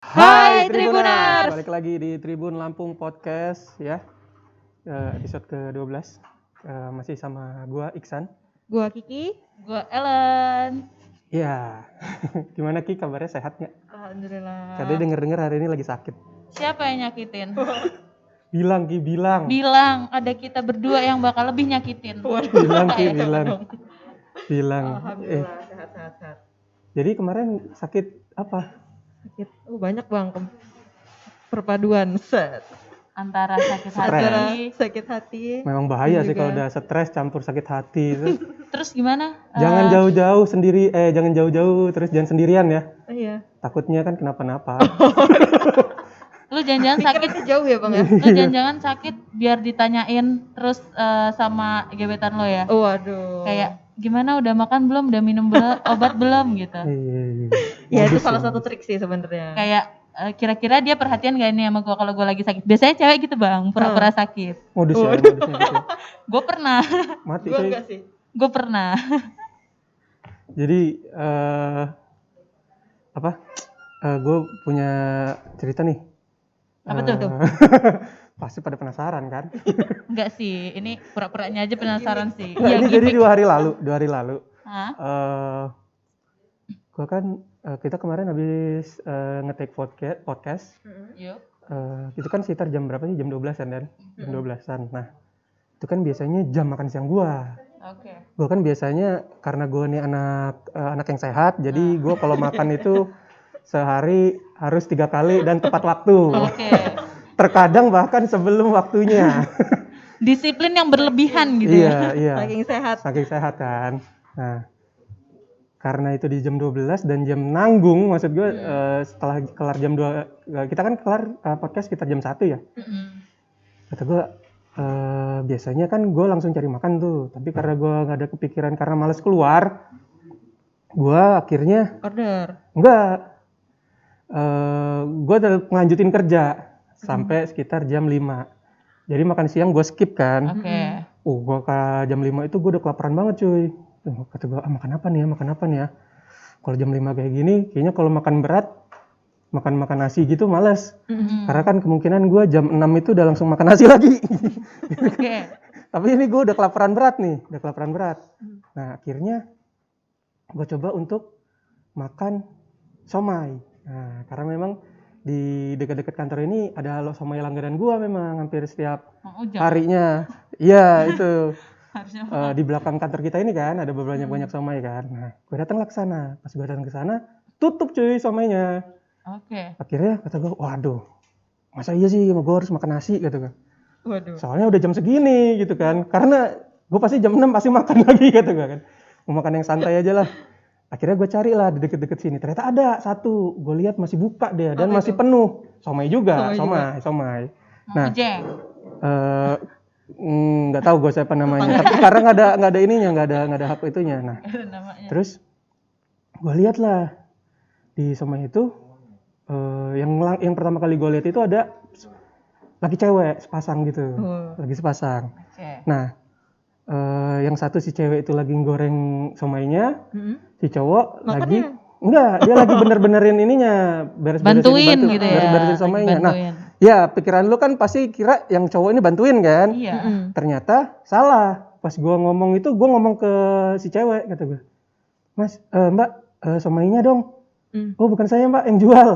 Hai Tribuners, balik lagi di Tribun Lampung Podcast ya, episode ke-12. Masih sama gua Iksan. gua Kiki. Gue Ellen. Ya, gimana Ki, kabarnya sehat nggak? Alhamdulillah. Katanya denger-denger hari ini lagi sakit. Siapa yang nyakitin? Bilang Ki, bilang. Bilang ada kita berdua yang bakal lebih nyakitin. Bilang Ki, bilang. Alhamdulillah sehat. Jadi kemarin sakit apa? Sakit. Banyak bang. Perpaduan set. Antara sakit Stres. hati. Sakit hati. Memang bahaya sih Juga. kalau udah stres campur sakit hati itu. Terus gimana? Jangan jauh-jauh sendiri, jangan jauh-jauh terus jangan sendirian ya. Iya. Takutnya kan kenapa-napa. Lu jangan-jangan sakit. Pikirannya jauh ya bang ya. Lu jangan-jangan sakit biar ditanyain terus sama gebetan lo ya. Waduh. Kayak gimana, udah makan belum, udah minum obat belum gitu. Iya. Ya itu Modus salah ya. satu trik sih sebenarnya. Kayak kira-kira dia perhatian gak ini sama gue kalau gue lagi sakit. Biasanya cewek gitu bang, pura-pura sakit. Modus ya, modusnya gitu. Gue pernah. Mati Gua coy. enggak sih. Gue pernah. Jadi gue punya cerita nih. Apa tuh? Pasti pada penasaran kan? Enggak sih, ini pura-puranya aja penasaran sih. Nggak, ini jadi 2 hari lalu. Hah? Gue kan kita kemarin habis nge-take podcast. Yuk. Itu kan sekitar jam berapa sih? Jam 12-an kan? Jam 12-an. Nah, itu kan biasanya jam makan siang gue. Oke. Gue kan biasanya karena gue nih anak yang sehat, jadi gue kalau makan itu sehari harus 3 kali dan tepat waktu. Oke. Terkadang bahkan sebelum waktunya. Disiplin yang berlebihan gitu ya. Iya. Saking sehat. Saking sehat kan. Nah, karena itu di jam 12 dan jam nanggung, maksud gue setelah kelar jam 2, kita kan kelar podcast sekitar jam 1 ya. Kata gue, biasanya kan gue langsung cari makan tuh, tapi karena gue gak ada kepikiran karena males keluar, gue akhirnya Order. enggak, gue tetap ngelanjutin kerja sampai sekitar jam 5. Jadi makan siang gue skip kan. Oke. Gue ke jam 5 itu gue udah kelaparan banget cuy. Kata gue, makan apa nih ya. Kalau jam 5 kayak gini, kayaknya kalau makan berat, makan nasi gitu males. Karena kan kemungkinan gue jam 6 itu udah langsung makan nasi lagi. Oke. Tapi ini gue udah kelaparan berat. Nah akhirnya gue coba untuk makan somai. Nah karena memang di dekat-dekat kantor ini ada somai langganan gue memang hampir setiap Mang Ujang. harinya. Iya itu. Harusnya. Di belakang kantor kita ini kan ada banyak somai kan. Nah gue datang ke sana. Pas gue datang ke sana tutup cuy somainya. Oke. Akhirnya kata gue, waduh, masa iya sih gue harus makan nasi gitu kan. Waduh. Soalnya udah jam segini gitu kan. Karena gue pasti jam 6 pasti makan lagi gitu kan. Mau makan yang santai aja lah. Akhirnya gue cari lah di deket-deket sini. Ternyata ada satu. Gue lihat masih buka dia dan masih penuh. Somai juga. Somai. Mang Ujang. Nggak tahu gue siapa namanya. Tapi karena nggak ada ininya, nggak ada hak itunya. Nah, Namanya. terus gue lihat lah di somai itu. Yang pertama kali gue lihat itu ada lagi cewek sepasang gitu, lagi sepasang. Oke. Nah, yang satu si cewek itu lagi goreng somainya, si cowok Makan lagi ya? enggak, dia lagi bener-benerin ininya, Bantuin gitu ya. beres-beresin somainya. Lagi Nah, bantuin. ya pikiran lu kan pasti kira yang cowok ini bantuin kan? Iya. Ternyata salah. Pas gue ngomong itu, gue ngomong ke si cewek, kata gue, Mas, Mbak, somainya dong. Oh bukan saya Mbak yang jual.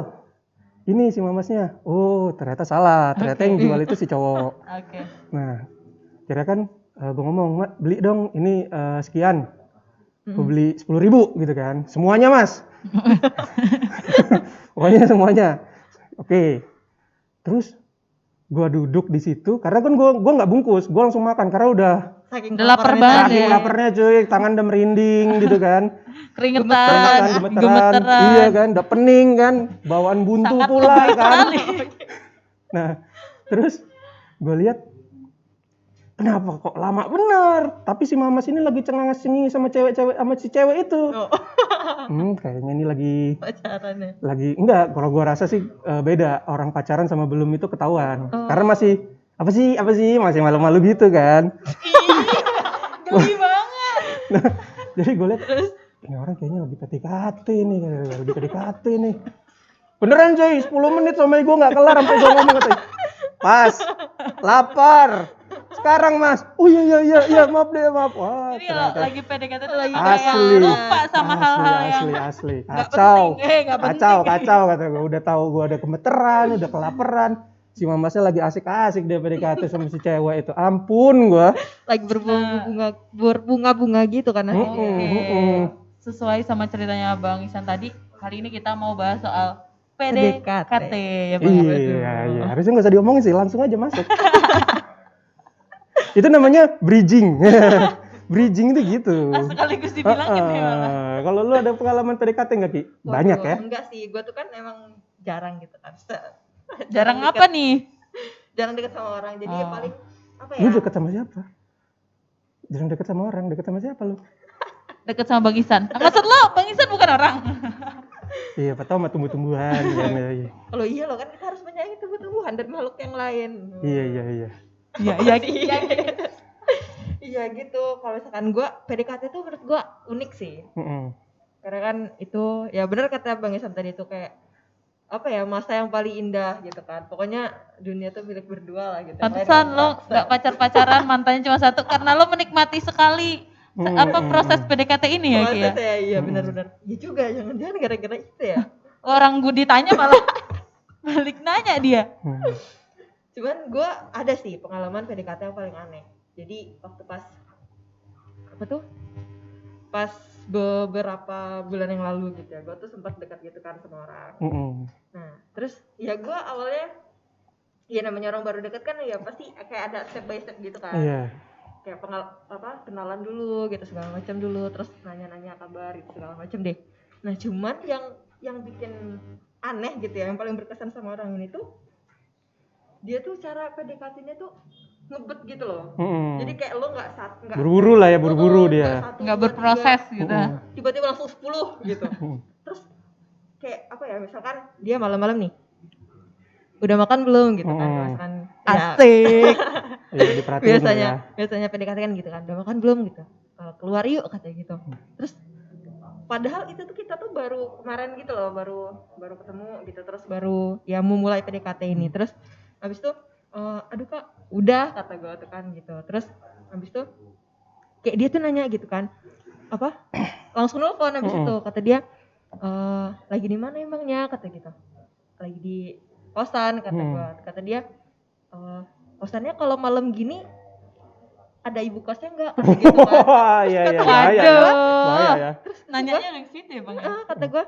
Ini si mamasnya. Oh ternyata salah. Ternyata yang jual itu si cowok. Oke. Nah kira kan gue ngomong, Mbak beli dong ini sekian. Gue beli 10.000 gitu kan. Semuanya Mas. Pokoknya semuanya. Oke. Terus gue duduk di situ. Karena kan gue nggak bungkus. Gue langsung makan karena udah Saking Udah lapar laparnya banget tadi. ya. laparnya cuy. Tangan udah merinding gitu kan. Keringetan. Gemeteran. Iya kan, udah pening kan, bawaan buntu Sangat pula lebih kan. kali. Nah, terus gue lihat kenapa kok lama bener, tapi si mamas ini lagi cengang-cenging sama si cewek itu. Kayaknya ini Pacarannya. lagi enggak, kalau gue rasa sih beda, orang pacaran sama belum itu ketahuan. Karena masih apa sih masih malu-malu gitu kan. Geli banget. Nah, jadi gue lihat ini orang kayaknya lagi PDKT nih. Beneran coy, 10 menit somai gue nggak kelar sampai gue ngomong katanya. Pas, lapar. Sekarang mas, oh iya maaf deh maaf. Wah, Jadi kalau ternyata lagi PDKT tuh Lagi kayak asli. lupa sama hal-hal yang asli. nggak Kacau, penting. Nggak penting. kacau kata gue. Udah tahu gue ada gemeteran, udah kelaparan. Si mamasnya lagi asik-asik dia PDKT sama si cewek itu. Ampun gue. Lagi berbunga-bunga gitu kan. Sesuai sama ceritanya Bang Isan tadi, kali ini kita mau bahas soal PDKT ya Bang. Iya. Harusnya nggak usah diomongin sih, langsung aja masuk. Itu namanya bridging. Bridging itu gitu. Sekaligus dibilangin ya malah. Kalau lu ada pengalaman PDKT nggak Ki? Banyak ya? Enggak sih, gue tuh kan emang jarang gitu kan. Jarang apa nih? Jarang deket sama orang, jadi ya paling apa ya? Lu deket sama siapa? Jarang deket sama orang, deket sama siapa lu? Deket sama Bang Isan. Maksud lo Bang Isan bukan orang? Iya, apa tau sama tumbuh-tumbuhan. Iya. Kalau iya loh kan kita harus menyayangi tumbuh-tumbuhan dan makhluk yang lain. Iya. Iya. Iya gitu. Kalau misalkan gue PDKT tuh menurut gue unik sih. Karena kan itu ya benar kata Bang Isan tadi itu kayak apa ya, masa yang paling indah gitu kan. Pokoknya dunia tuh milik berdua lah gitu. Pantesan lo nggak pacar-pacaran, mantannya cuma satu karena lo menikmati sekali proses PDKT ini ya Ki ya. Iya benar-benar. Iya juga, jangan-jangan gara-gara itu ya. Orang gue ditanya malah balik nanya dia. Cuman gue ada sih pengalaman PDKT yang paling aneh. Jadi waktu pas beberapa bulan yang lalu gitu ya, gue tuh sempat dekat gitu kan sama orang. Nah terus ya gue awalnya ya namanya orang baru dekat kan ya pasti kayak ada step by step gitu kan. Kayak kenalan dulu gitu segala macam dulu, terus nanya-nanya kabar gitu segala macam deh. Nah cuman yang bikin aneh gitu ya, yang paling berkesan sama orang ini tuh dia tuh cara PDKT-nya tuh ngebet gitu loh. Jadi kayak lo nggak buru-buru lah ya, buru-buru dia. Nggak berproses gitu. Tiba-tiba langsung 10 gitu. Terus kayak apa ya, misalkan dia malam-malam nih, udah makan belum gitu kan, misalkan asik. Ya, biasanya PDKT kan gitu kan, udah makan belum gitu, keluar yuk katanya gitu. Terus padahal itu tuh kita tuh baru kemarin gitu loh, baru ketemu gitu, terus baru ya mau mulai PDKT ini. Terus habis itu aduh kak udah kata gue tuh kan gitu. Terus habis itu kayak dia tuh nanya gitu kan, apa langsung nelfon habis itu kata dia lagi di mana emangnya kata gitu, lagi di kosan kata gue. Kata dia kosannya kalau malam gini ada ibu kosnya enggak kata gitu kan. Iya bahaya ya. Terus nanyanya yang situ ya Bang. Kata gue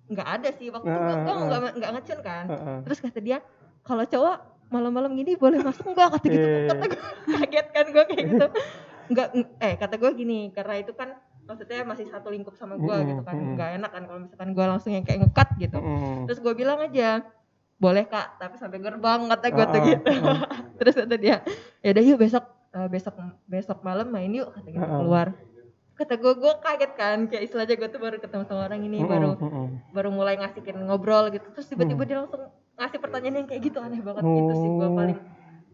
nggak ada sih waktu itu gue nggak ngecen kan. Terus kata dia kalau cowok malam-malam gini boleh masuk nggak kata gitu. Kata gue kaget kan gue kayak gitu. Nggak kata gue gini, karena itu kan maksudnya masih satu lingkup sama gue gitu kan, nggak enak kan kalau misalkan gue langsung yang kayak ngekat gitu. Terus gue bilang aja boleh kak tapi sampai gerbang kata gue tuh gitu. Terus kata dia ya udah yuk besok malam main yuk kata gitu keluar. Kata gue kaget kan, kayak istilahnya gue tuh baru ketemu sama orang ini, baru mulai ngasihin ngobrol gitu. Terus tiba-tiba dia langsung ngasih pertanyaan yang kayak gitu, aneh banget gitu sih. Gue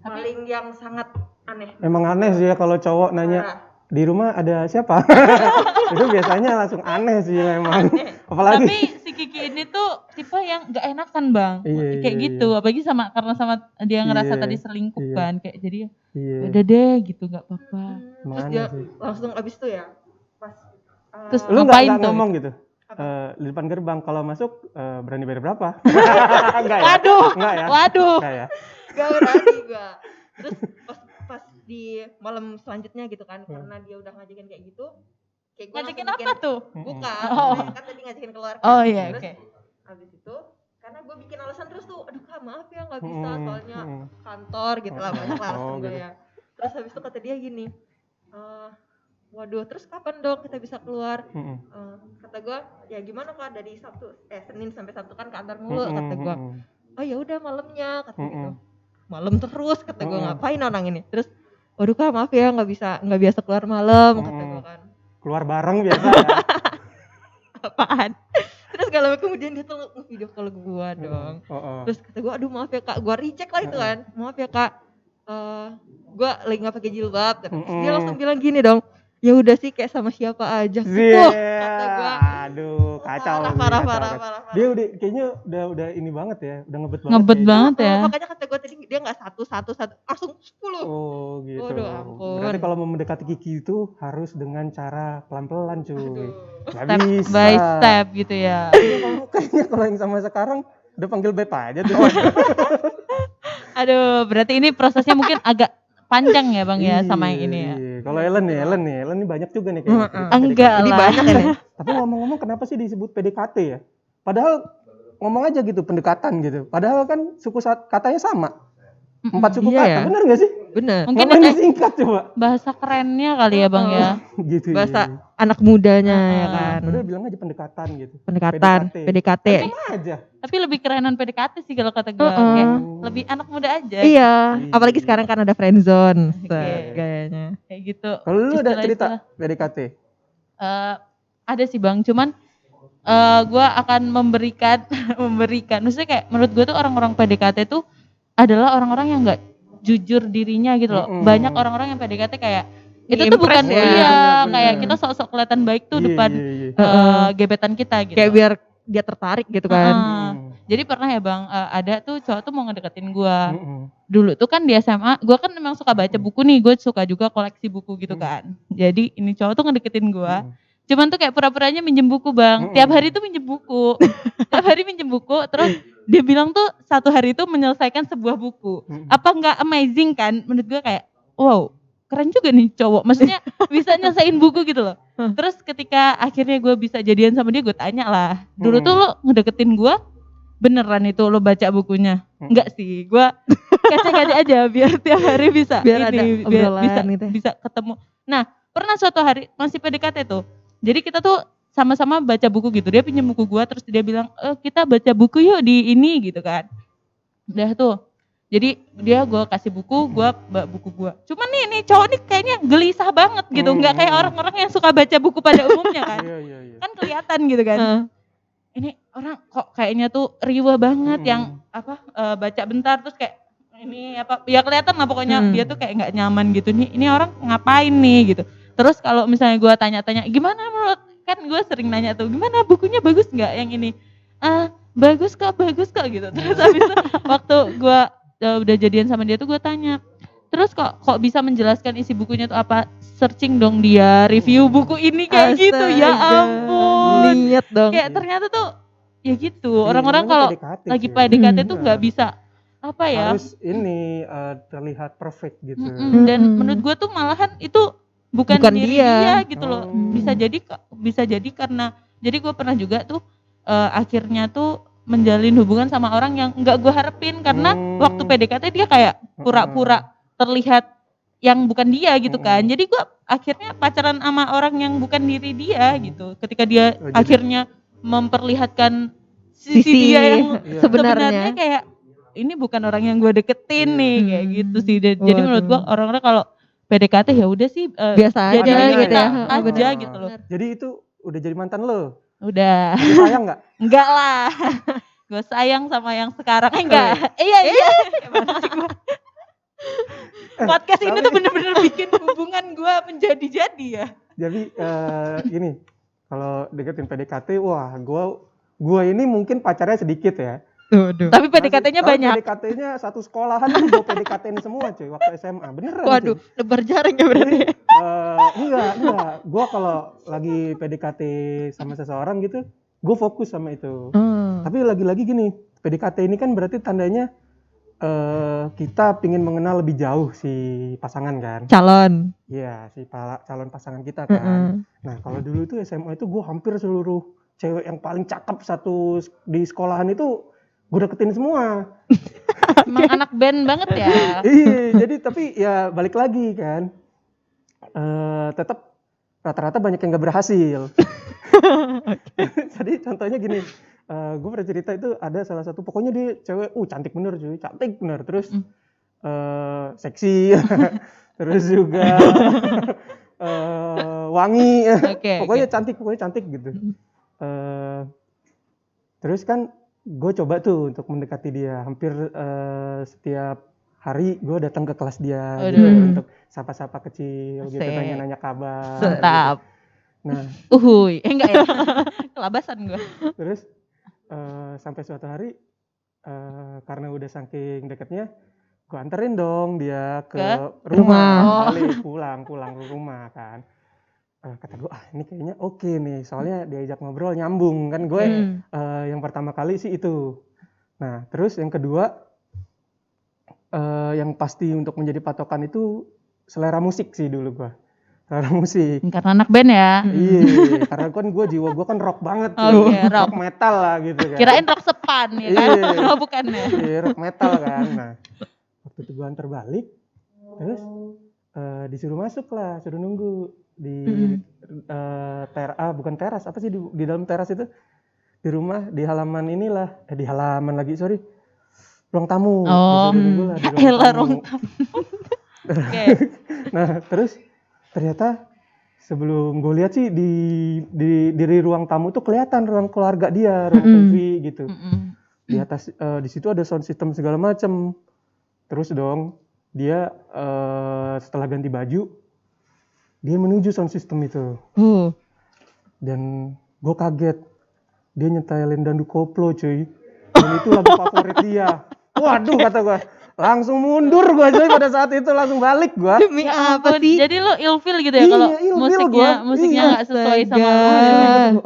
paling yang sangat aneh. Emang aneh sih ya kalau cowok nanya di rumah ada siapa. Itu biasanya langsung aneh sih memang. Apalagi tapi si Kiki ini tuh tipe yang nggak enakan Bang. Kayak gitu, apalagi karena sama dia ngerasa tadi selingkuh kan, kayak jadi udah deh gitu, nggak apa-apa. Terus dia langsung abis itu ya terus lu ngapain nggak tuh? ngomong gitu di depan gerbang kalau masuk berani bayar berapa? Enggak ya? Waduh. Enggak ya? Waduh. Enggak ya? Gak berani gue. Terus pas di malam selanjutnya gitu kan, karena dia udah ngajakin kayak gitu, kayak gue Ngajakin apa tuh? Bukan, kan tadi ngajakin keluar. Oh iya, oke. Abis itu karena gue bikin alasan terus tuh, aduh kak maaf ya nggak bisa soalnya kantor gitu lah, banyak lah alasan gue ya. Terus habis itu kata dia gini, waduh terus kapan dong kita bisa keluar? Kata gue ya gimana kak, dari Senin sampai Sabtu kan kantor mulu kata gue. Oh ya udah malamnya kata gitu. Malam terus kata gue, ngapain orang ini? Terus waduh kak maaf ya nggak biasa keluar malam kata gue kan. Keluar bareng biasa ya. Apaan? Terus kalau kemudian dia tuh nge-video call gue dong. Terus kata gue aduh maaf ya kak, gue reject lah itu kan. Maaf ya kak, gue lagi nggak pakai jilbab. Terus dia langsung bilang gini dong, ya udah sih kayak sama siapa aja. Kata gue. Aduh, kacau. Parah. Dia udah kayaknya udah ini banget ya, udah ngebet banget ya. Makanya kata gue tadi dia nggak satu, langsung 10. Oh gitu. Waduh, ampun. Berarti kalau mau mendekati Kiki itu harus dengan cara pelan-pelan cuy. Nggak Step bisa. by step gitu ya. Kayaknya kalau yang sama sekarang udah panggil beb aja tuh. Aduh, berarti ini prosesnya mungkin agak panjang ya Bang ya sama yang ini ya. Kalau Ellen nih banyak juga nih kayaknya. Enggak Jadi lah. banyak ya. Tapi ngomong-ngomong kenapa sih disebut PDKT ya? Padahal ngomong aja gitu pendekatan gitu. Padahal kan suku katanya sama. 4 suku iya kata, ya. bener gak sih? Bener. Mungkin Ngapain ini disingkat coba? bahasa kerennya kali ya Bang ya. Gitu Bahasa anak mudanya ya kan. Udah bilang aja pendekatan gitu. Pendekatan, PDKT. Sama aja. Tapi lebih kerenan PDKT sih kalau kata gue. Kayak lebih anak muda aja. Iya, apalagi sekarang kan ada friendzone. Oke. Kayaknya. Kayak gitu. Kalau lu ada cerita Istilah-istilah. PDKT? Ada sih Bang, cuman gue akan memberikan. Maksudnya kayak menurut gue tuh orang-orang PDKT tuh adalah orang-orang yang nggak jujur dirinya gitu loh. Banyak orang-orang yang PDKT kayak itu tuh bukan ya. dia, kayak kita sok-sok kelihatan baik tuh depan gebetan kita gitu. Kayak biar dia tertarik gitu kan. Jadi pernah ya Bang, ada tuh cowok tuh mau ngedeketin gue. Dulu tuh kan di SMA, gue kan memang suka baca buku nih, gue suka juga koleksi buku gitu kan. Jadi ini cowok tuh ngedeketin gue. Cuman tuh kayak pura-puranya minjem buku Bang. Tiap hari tuh minjem buku. Tiap hari minjem buku, terus dia bilang tuh satu hari itu menyelesaikan sebuah buku. Apa nggak amazing kan? Menurut gue kayak, wow, keren juga nih cowok. Maksudnya bisa nyelesain buku gitu loh. Terus ketika akhirnya gue bisa jadian sama dia, gue tanya lah. Dulu tuh lo ngedeketin gue, beneran itu lo baca bukunya? Enggak sih, gue kaca-kaca aja biar tiap hari bisa Biar ada obrolan gitu. Bisa ketemu. Nah, pernah suatu hari masih PDKT tuh. Jadi kita tuh sama-sama baca buku gitu. Dia pinjam buku gua, terus dia bilang, kita baca buku yuk di ini gitu kan. Udah tuh. Jadi dia gua kasih buku, gua bawa buku gua. Cuman nih cowok nih kayaknya gelisah banget gitu. Nggak kayak orang-orang yang suka baca buku pada umumnya kan. Kan kelihatan gitu kan. Ini orang kok kayaknya tuh riweh banget yang baca bentar terus kayak ini apa ya kelihatan lah pokoknya dia tuh kayak nggak nyaman gitu nih. Ini orang ngapain nih gitu. Terus kalau misalnya gue tanya-tanya, gimana menurut, kan gue sering nanya tuh, gimana bukunya bagus nggak yang ini? Bagus kok gitu. Terus habis itu waktu gue udah jadian sama dia tuh gue tanya, terus kok bisa menjelaskan isi bukunya tuh apa? Searching dong dia, review buku ini kayak gitu, ya ampun. Niat dong. Kayak ternyata tuh, ya gitu. Orang-orang kalau lagi PDKT tuh nggak bisa apa ya? Harus ini terlihat perfect gitu. Dan menurut gue tuh malahan itu bukan diri dia gitu loh. Bisa jadi karena jadi gue pernah juga tuh akhirnya tuh menjalin hubungan sama orang yang nggak gue harapin karena waktu PDKT dia kayak pura-pura terlihat yang bukan dia gitu kan. Jadi gue akhirnya pacaran sama orang yang bukan diri dia gitu. Ketika dia akhirnya memperlihatkan sisi dia yang sebenarnya kayak ini bukan orang yang gue deketin nih kayak gitu sih. Jadi menurut gue orang-orang kalau PDKT ya udah sih biasa aja gitu aja gitu loh. Jadi itu udah jadi mantan lo? Udah. Jadi sayang nggak? Enggak lah. Gue sayang sama yang sekarang. Enggak. Iya. Podcast ini tuh bener-bener bikin hubungan gue menjadi-jadi ya. Jadi gini, kalau deketin PDKT, wah gue ini mungkin pacarnya sedikit ya. Tapi PDKT-nya banyak. PDKT-nya satu sekolahan tuh gue PDKT-in semua cuy waktu SMA, beneran. Waduh, lebar jaring ya berarti. Enggak. Gue kalau lagi PDKT sama seseorang gitu, gue fokus sama itu. Tapi lagi-lagi gini, PDKT ini kan berarti tandanya kita pingin mengenal lebih jauh si pasangan kan. Calon. Iya, si calon pasangan kita kan. Nah kalau dulu itu SMA itu gue hampir seluruh cewek yang paling cakep di sekolahan itu gue deketin semua. Emang anak band banget ya. Iya, jadi tapi ya balik lagi kan. Tetap rata-rata banyak yang gak berhasil. Jadi contohnya gini, gue pernah cerita itu ada salah satu, pokoknya dia cewek, cantik bener cuy, cantik bener. Terus seksi, terus juga wangi, pokoknya cantik gitu. Terus kan gue coba tuh untuk mendekati dia, hampir setiap hari gue datang ke kelas dia gitu, untuk sapa-sapa kecil gitu, nanya kabar. Sedap. Gitu. Nah, enggak ya. Kelabasan gue. terus sampai suatu hari karena udah saking deketnya, gue anterin dong dia ke rumah. Balik pulang ke rumah kan. Kata gue, ini kayaknya oke nih, soalnya diajak ngobrol nyambung kan. Gue yang pertama kali sih itu. Nah, terus yang kedua, yang pasti untuk menjadi patokan itu selera musik sih dulu gue. Selera musik. Karena anak band ya. Iya, karena kan gue kan rock banget. Rock metal lah gitu kan. Kirain rock sepan ya kan? Oh bukan ya? Iya, rock metal kan. Nah, waktu itu gue antar balik, terus disuruh masuk lah, suruh nunggu di bukan teras, apa sih di dalam teras itu, di rumah, di halaman inilah, di halaman lagi, ruang tamu. Disuruh lah di ruang tamu. Nah, terus ternyata sebelum gue lihat sih di ruang tamu tuh kelihatan ruang keluarga dia, ruang TV gitu. Di atas di situ ada sound system segala macam. Terus dong dia setelah ganti baju dia menuju sound system itu. Dan gue kaget. Dia nyetelin Dandu Koplo cuy. Dan itu lagu favorit dia. Waduh kata gue. Langsung mundur gue cuy pada saat itu, langsung balik gue. Demi apa sih? Jadi lo ilfil gitu ya kalau musiknya nggak sesuai sama lo.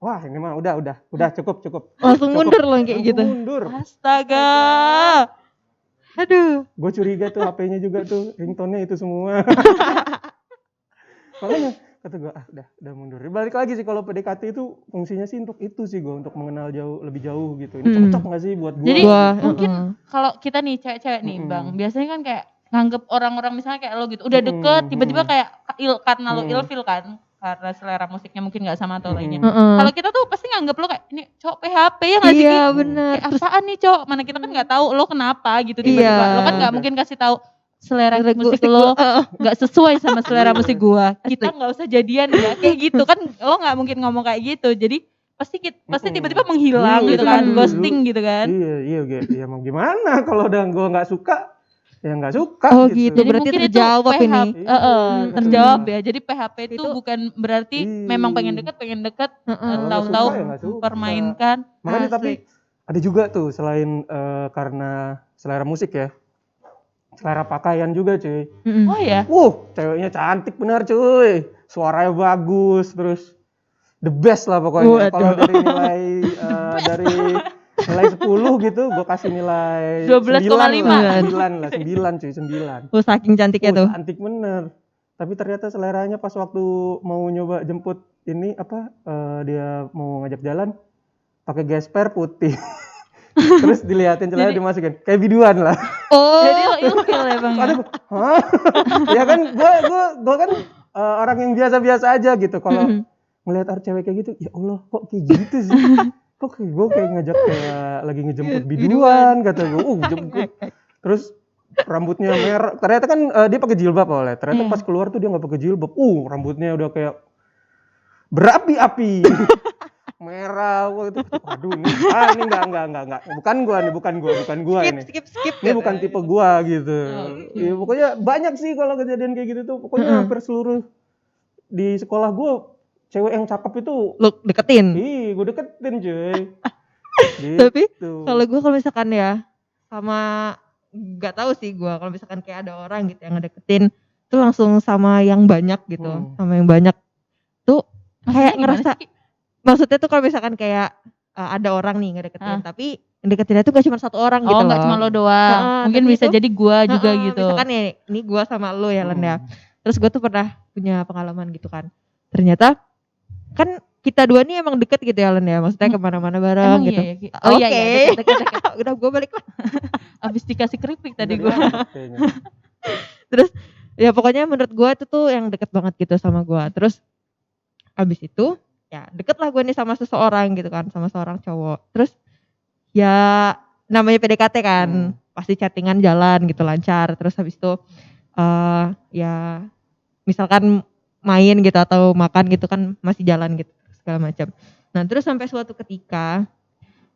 Wah ini mah udah cukup. Langsung mundur loh kayak gitu. Mundur. Astaga. Aduh. Gue curiga tuh HP-nya juga tuh ringtone-nya itu semua. Makanya kata gue udah mundur. Balik lagi sih kalau PDKT itu fungsinya sih untuk itu sih gue, untuk mengenal lebih jauh gitu. Ini cocok nggak sih buat gue? Jadi mungkin kalau kita nih cewek-cewek nih bang, biasanya kan kayak nganggep orang-orang misalnya kayak lo gitu, udah deket tiba-tiba kayak karena lo ilfil kan, karena selera musiknya mungkin nggak sama atau lainnya. Kalau kita tuh pasti nganggep lo kayak ini cowok PHP ya nggak sih? Iya benar. Apaan nih cowok? Mana kita kan nggak tahu lo kenapa gitu tiba-tiba. Lo kan nggak mungkin kasih tahu selera musik lo nggak sesuai sama selera musik gua. Kita nggak usah jadian ya kayak gitu kan, lo nggak mungkin ngomong kayak gitu. Jadi pasti tiba-tiba menghilang gitu kan, ghosting gitu kan. Iya mau gimana kalau udah gue nggak suka ya nggak suka. Gitu. Jadi berarti mungkin terjawab itu ini. Terjawab ya. Jadi PHP itu bukan berarti memang pengen deket tahu-tahu permainkan. Makanya tapi ada juga tuh selain karena selera musik ya, selera pakaian juga cuy. Oh ya? Ceweknya cantik benar cuy, suaranya bagus, terus the best lah pokoknya. Kalau dari nilai 10 gitu, gue kasih nilai 12,5. 9 cuy, 9. Saking cantiknya tuh. Cantik bener. Tapi ternyata seleranya pas waktu mau nyoba jemput ini dia mau ngajak jalan pakai gesper putih. Terus diliatin celana dimasukin kayak biduan lah. Jadi lo ilfil ya bang? Ya kan gue kan orang yang biasa-biasa aja gitu. Kalau ngelihat cewek kayak gitu, ya Allah kok kayak gitu sih. Kok gue kayak ngajak kayak lagi ngejemput biduan kata gue. Jemput. Terus rambutnya merah. Ternyata kan dia pakai jilbab oleh. Ternyata pas keluar tuh dia nggak pakai jilbab. Rambutnya udah kayak berapi-api. Merah itu. Aduh ini enggak. Bukan gua ini. Skip. Ini bukan tipe gua gitu. Ya, pokoknya banyak sih kalau kejadian kayak gitu tuh. Pokoknya hampir seluruh di sekolah gua cewek yang cakep itu lu deketin. Gue deketin cuy. Gitu. Tapi kalau misalkan ya sama nggak tahu sih gue, kalau misalkan kayak ada orang gitu yang ngedeketin tuh langsung sama yang banyak gitu, sama yang banyak tuh kayak ngerasa maksudnya tuh kalau misalkan kayak ada orang nih ngedeketin tapi yang deketinnya tuh gak cuma satu orang gitu loh. Nggak cuma lo doang, mungkin bisa jadi gue juga gitu. Misalkan ya ini gue sama lo ya Len ya. Terus gue tuh pernah punya pengalaman gitu kan, ternyata kan kita dua nih emang deket gitu ya Len ya, maksudnya kemana-mana bareng gitu. Iya, deket. Udah gue balik lah. Abis dikasih keripik tadi gue. Terus ya pokoknya menurut gue itu tuh yang deket banget gitu sama gue. Terus abis itu ya deket lah gue nih sama seseorang gitu kan, sama seorang cowok. Terus ya namanya PDKT kan, pasti chattingan jalan gitu lancar. Terus habis itu ya misalkan main gitu atau makan gitu kan masih jalan gitu segala macam. Nah terus sampai suatu ketika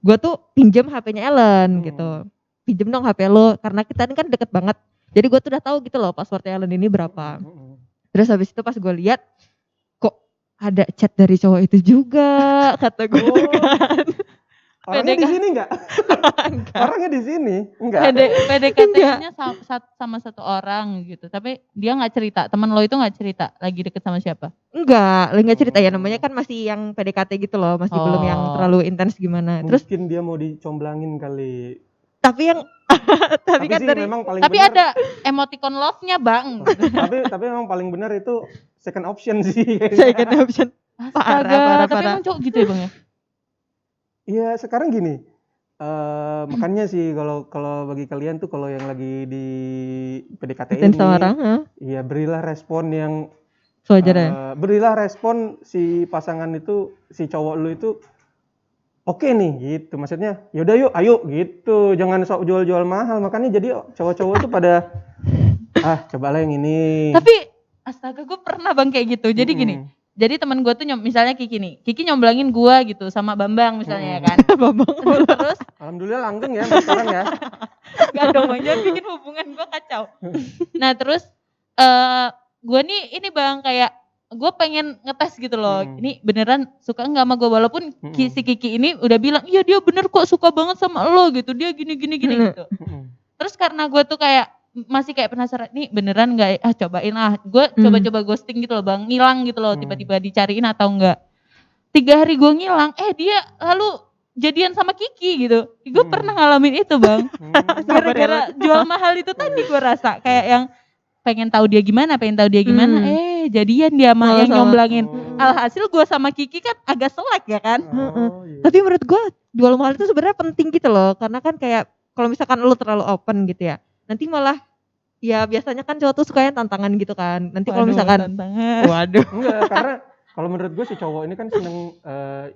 gue tuh pinjem HP-nya Ellen gitu, pinjem dong HP lo karena kita ini kan deket banget. Jadi gue tuh udah tahu gitu loh passwordnya Ellen ini berapa. Terus habis itu pas gue lihat kok ada chat dari cowok itu juga kata gue kan. Orangnya di sini enggak? Orangnya di sini enggak? PDKT-nya sama satu orang gitu, tapi dia nggak cerita. Teman lo itu nggak cerita lagi deket sama siapa? Enggak cerita ya, namanya kan masih yang PDKT gitu loh, masih belum yang terlalu intens gimana. Terus mungkin dia mau dicomblangin kali. tapi yang tapi kan dari tapi benar, ada emoticon love-nya bang. tapi memang paling benar itu second option sih. Second option. Parah. Tapi emang cowok gitu ya bang ya? Iya sekarang gini, makanya sih kalau bagi kalian tuh kalau yang lagi di PDKT ini, iya berilah respon yang sewajarnya. Berilah respon si pasangan itu, si cowok lu itu oke nih gitu, maksudnya yaudah yuk ayo gitu, jangan sok jual-jual mahal. Makanya jadi cowok-cowok itu pada cobalah yang ini. Tapi astaga gue pernah bang kayak gitu. Jadi gini, jadi teman gue tuh misalnya Kiki nyomblangin gue gitu sama Bambang misalnya ya kan. Bambang terus alhamdulillah langgeng ya sekarang ya. Gak dong, jangan bikin hubungan gue kacau. Nah terus gue nih ini bang kayak gue pengen ngetes gitu loh. Ini beneran suka nggak sama gue, walaupun si Kiki ini udah bilang iya dia bener kok suka banget sama lo gitu, dia gini gitu. Terus karena gue tuh kayak masih kayak penasaran, nih beneran nggak? Cobain lah. Gue coba ghosting gitu loh bang, ngilang gitu loh, tiba-tiba dicariin atau enggak. 3 hari gue ngilang, dia lalu jadian sama Kiki gitu. Gue pernah ngalamin itu bang. Gara-gara jual mahal itu tadi gue rasa kayak yang pengen tahu dia gimana, jadian dia sama yang nyomblangin. Alhasil gue sama Kiki kan agak selek ya kan. Iya. Tapi menurut gue jual mahal itu sebenarnya penting gitu loh, karena kan kayak kalau misalkan lu terlalu open gitu ya, nanti malah ya biasanya kan cowok tuh sukanya tantangan gitu kan. Nanti kalau misalkan enggak, karena kalau menurut gue si cowok ini kan seneng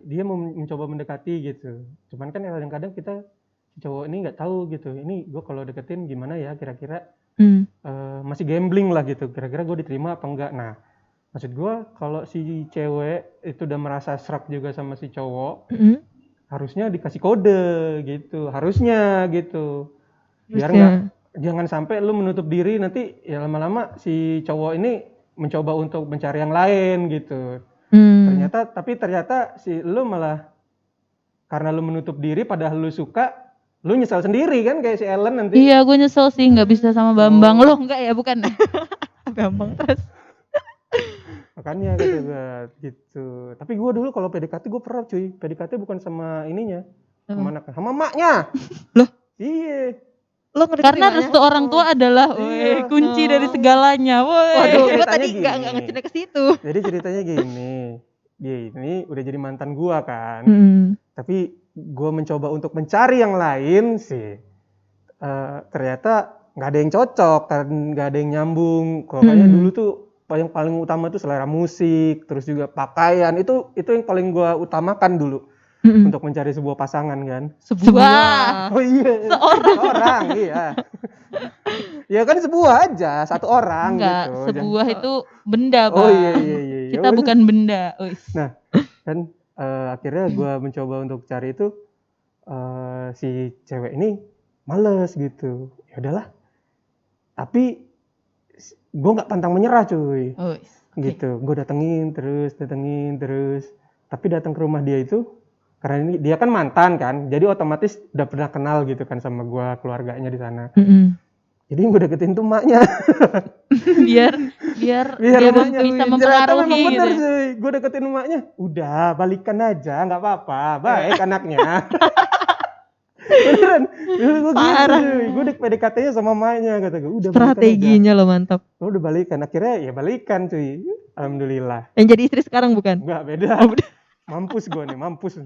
dia mau mencoba mendekati gitu. Cuman kan kadang-kadang kita si cowok ini nggak tahu gitu. Ini gue kalau deketin gimana ya kira-kira masih gambling lah gitu. Kira-kira gue diterima apa enggak. Nah maksud gue kalau si cewek itu udah merasa serak juga sama si cowok, harusnya dikasih kode gitu. Harusnya gitu. Biar jangan sampai lu menutup diri, nanti ya lama-lama si cowok ini mencoba untuk mencari yang lain gitu. Ternyata si lu malah karena lu menutup diri padahal lu suka, lu nyesel sendiri kan kayak si Ellen nanti. Iya, gue nyesel sih nggak bisa sama Bambang. Lo enggak ya, bukan? Bambang terus. Makanya kata gue gitu. Tapi gue dulu kalau PDKT gue pernah cuy. PDKT bukan sama ininya, sama maknya. Loh? Iya. Karena restu orang tua adalah kunci dari segalanya. Waduh, gue tadi nggak ngecek ke situ. Jadi ceritanya gini, dia ini udah jadi mantan gue kan. Tapi gue mencoba untuk mencari yang lain sih. Ternyata nggak ada yang cocok, kan nggak ada yang nyambung. Kayaknya dulu tuh yang paling utama tuh selera musik, terus juga pakaian. Itu yang paling gue utamakan dulu. Untuk mencari sebuah pasangan kan. Sebuah. Oh iya. Seorang iya. Ya kan sebuah aja, satu orang. Enggak, gitu. Sebuah itu benda, Bang. Oh iya. Kita bukan benda. Nah, kan akhirnya gue mencoba untuk cari itu si cewek ini males gitu. Ya udahlah. Tapi gue nggak pantang menyerah cuy. Gitu. Gue datengin terus. Tapi datang ke rumah dia itu karena ini dia kan mantan kan, jadi otomatis udah pernah kenal gitu kan sama gue, keluarganya di sana. Jadi gue deketin tuh maknya. biar bisa mempengaruhi gitu. Gue deketin maknya, udah balikan aja, nggak apa-apa, baik anaknya. Beneran, parah. Gue PDKT-nya sama maknya, kata gue. Udah strateginya lo mantap. Lo udah balikan, akhirnya ya balikan cuy. Alhamdulillah. Yang jadi istri sekarang bukan? Enggak, beda. Mampus gue nih, mampus.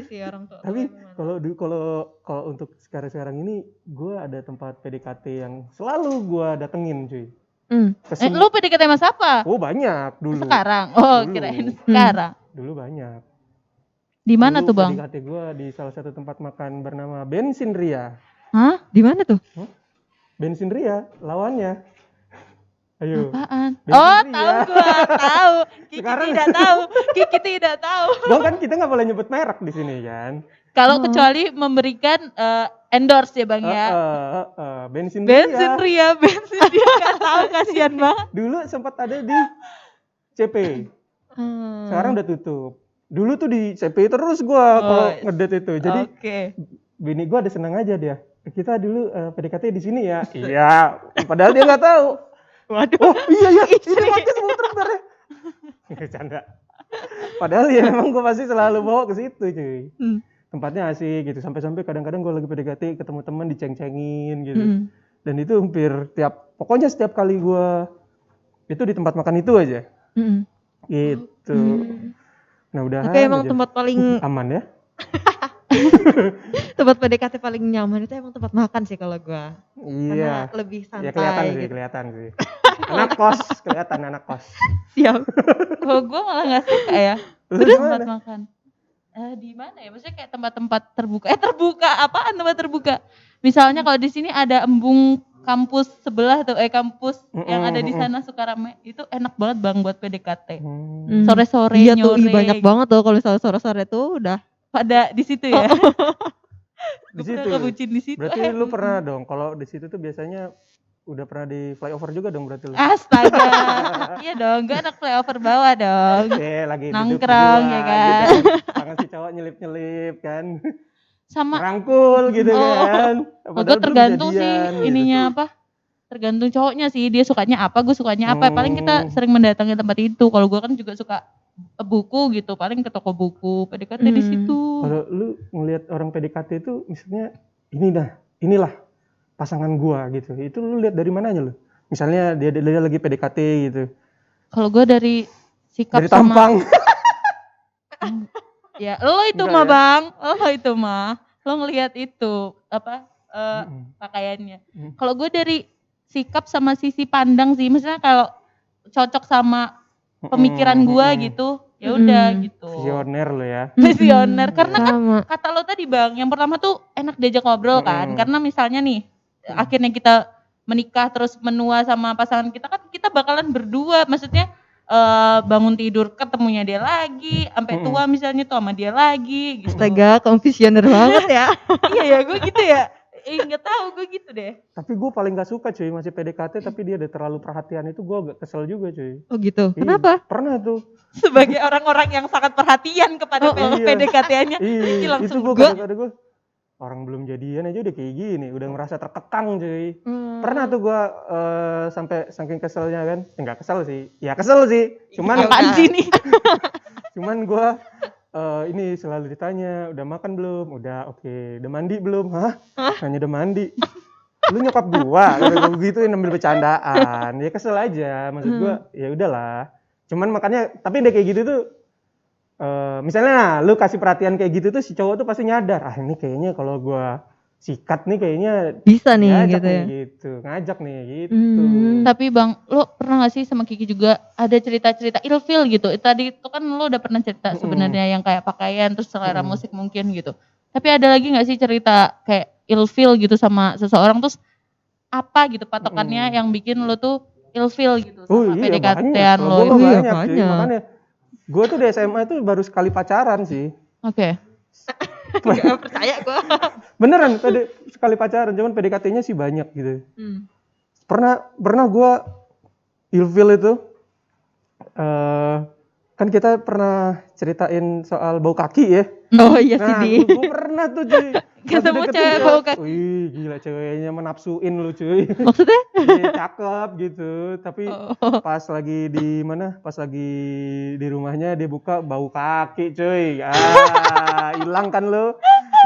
Sih orang tua. Tapi kalau untuk sekarang ini gue ada tempat PDKT yang selalu gue datengin cuy. Lu PDKT sama siapa? Oh banyak dulu. Sekarang? Kirain sekarang. Dulu banyak. Di mana tuh bang? PDKT gue di salah satu tempat makan bernama Bensin Ria. Hah? Di mana tuh? Bensin Ria, lawannya. Ayo. Apaan? Tahu. Kiki tidak tahu. Bang kan kita nggak boleh nyebut merek di sini kan. Kalau kecuali memberikan endorse ya Bang ya. Bensin Ria nggak tahu, kasihan banget. Dulu sempat ada di CP. Sekarang udah tutup. Dulu tuh di CP terus gua kalau ngedate itu. Jadi bini gua ada senang aja dia. Kita dulu PDKT di sini ya. Iya, padahal dia nggak tahu. Waduh. Oh iya, ini podcast muter-muter ya. Canda. Padahal ya memang gue pasti selalu bawa ke situ cuy. Tempatnya asik gitu. Sampai-sampai kadang-kadang gue lagi PDKT ketemu teman diceng-cengin gitu. Dan itu hampir pokoknya setiap kali gue itu di tempat makan itu aja. Gitu. Nah udah. Tapi emang tempat paling aman ya. Tempat PDKT paling nyaman itu emang tempat makan sih kalau gue. Iya. Karena lebih santai. Ya kelihatan sih. Anak kos. Siap. Kalau gue malah nggak suka ya. Terus tempat makan. Di mana ya? Maksudnya kayak tempat-tempat terbuka. Terbuka apaan tempat terbuka? Misalnya kalau di sini ada embung kampus sebelah tuh, kampus yang ada di sana Sukarame, itu enak banget Bang buat PDKT. Sore-sore iya nyore. Iya tuh, banyak banget tuh kalau misalnya sore-sore tuh udah pada di situ ya. Di situ. Kebucin di situ. Berarti lu pernah dong kalau di situ tuh biasanya udah pernah di flyover juga dong berarti lu. Astaga. Iya dong, gue anak flyover bawah dong. Lagi nongkrong ya kan. Gitu. Tangan si cowok nyelip-nyelip kan. Sama rangkul gitu kan. Gue tergantung sih ininya gitu. Apa? Tergantung cowoknya sih, dia sukanya apa, gue sukanya apa. Paling kita sering mendatangi tempat itu. Kalau gue kan juga suka buku gitu, paling ke toko buku, PDKT di situ. Kalau lu ngelihat orang PDKT itu misalnya inilah pasangan gua gitu. Itu lu lihat dari mananya lu? Misalnya dia lagi PDKT gitu. Kalau gua dari sikap dari tampang. Ya, lo itu mah Bang. Lo itu mah. Lo ngelihat itu apa pakaiannya. Kalau gua dari sikap sama sisi pandang sih. Misalnya kalau cocok sama pemikiran gua gitu, ya udah gitu. Visioner lo ya. Visioner karena kan kata lo tadi Bang, yang pertama tuh enak diajak ngobrol kan. Karena misalnya nih akhirnya kita menikah terus menua sama pasangan kita kan kita bakalan berdua, maksudnya bangun tidur ketemunya dia lagi, sampai tua misalnya tuh sama dia lagi gitu. Astaga, kamu visioner banget ya. Iya ya, gue gitu ya. Nggak tahu, gue gitu deh. Tapi gue paling gak suka cuy masih PDKT tapi dia udah terlalu perhatian, itu gue agak kesel juga cuy. Oh gitu, kenapa? Pernah tuh. Sebagai orang-orang yang sangat perhatian kepada PDKT-nya. Itu gue kata gue, orang belum jadian aja udah kayak gini, udah ngerasa terkekang cuy. Pernah tuh gue sampai saking keselnya kan, enggak kesel sih, ya kesel sih. Cuman apaan sih nih? Cuman gue ini selalu ditanya, udah makan belum? Udah, oke. Udah mandi belum? Hah? Nanya udah mandi. Lu nyokap gua, kayak gituin ambil bercandaan. Ya kesel aja, maksud gua ya udahlah. Cuman makanya tapi udah kayak gitu tuh misalnya lu kasih perhatian kayak gitu tuh si cowok tuh pasti nyadar, ini kayaknya kalau gua sikat nih kayaknya bisa nih gitu nih, ya. Gitu. Ngajak nih gitu. Tapi Bang, lu pernah gak sih sama Kiki juga ada cerita-cerita ilfil gitu? Tadi itu kan lu udah pernah cerita sebenarnya yang kayak pakaian terus selera musik mungkin gitu. Tapi ada lagi gak sih cerita kayak ilfil gitu sama seseorang, terus apa gitu patokannya yang bikin lu tuh ilfil gitu sama PDKT-an lo? Iya banyak. Makanya gue tuh di SMA tuh baru sekali pacaran sih. Oke. Gak percaya gue. Beneran sekali pacaran, cuman PDKT-nya sih banyak gitu. Pernah gue ilfil itu kan kita pernah ceritain soal bau kaki ya. Oh iya sih. Gue pernah tuh cuy. Ketemu cewek bau kaki. Wih gila, ceweknya menafsuin lu cuy. Maksudnya? Cakep gitu. Tapi pas lagi di mana? Pas lagi di rumahnya dia buka bau kaki cuy. Hilang kan lu?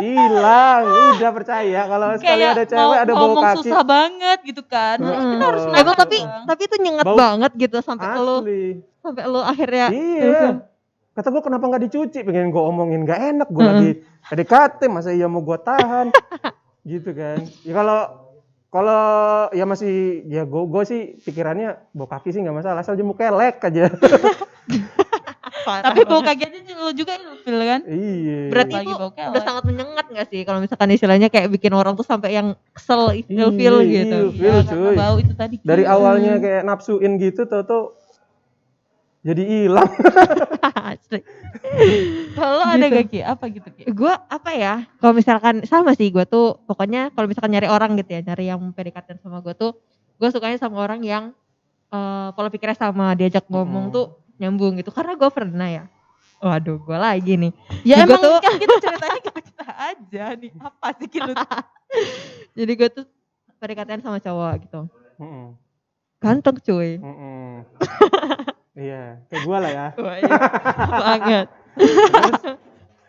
Hilang. Udah percaya kalau sekali ada cewek ada bau kaki. Susah banget gitu kan. Kita harus emang tapi itu nyengat banget gitu sampai lu akhirnya. Iya. Kata gue kenapa gak dicuci, pengen gue omongin gak enak, gue lagi PDKT masa iya mau gue tahan. Gitu kan. Ya kalau ya masih ya gue sih pikirannya bau kaki sih gak masalah, asal jemu kelek aja. Tapi bau kaki aja lu juga ilfil kan? Iya. Berarti itu udah sangat menyengat gak sih kalau misalkan istilahnya kayak bikin orang tuh sampai yang kesel ilfil gitu. Ilfil cuy. Bau itu tadi. Dari awalnya kayak nafsuin gitu, tau jadi hilang. Asli. Kalau ada gak Ki? Apa gitu Ki? Gue apa ya? Kalau misalkan sama sih gue tuh pokoknya kalau misalkan nyari orang gitu ya, nyari yang PDKT sama gue tuh, gue sukanya sama orang yang pola pikirnya sama, diajak ngomong tuh nyambung gitu. Karena gue pernah ya. Waduh, gue lagi nih. Ya Gua emang tuh kan kita ceritanya ke kita aja nih. Apa sih Ki lu? jadi gue tuh PDKT sama cowok gitu. Mm-mm. Ganteng cuy. Mm-mm. Iya, kayak gue lah ya. Wah, iya. Banget.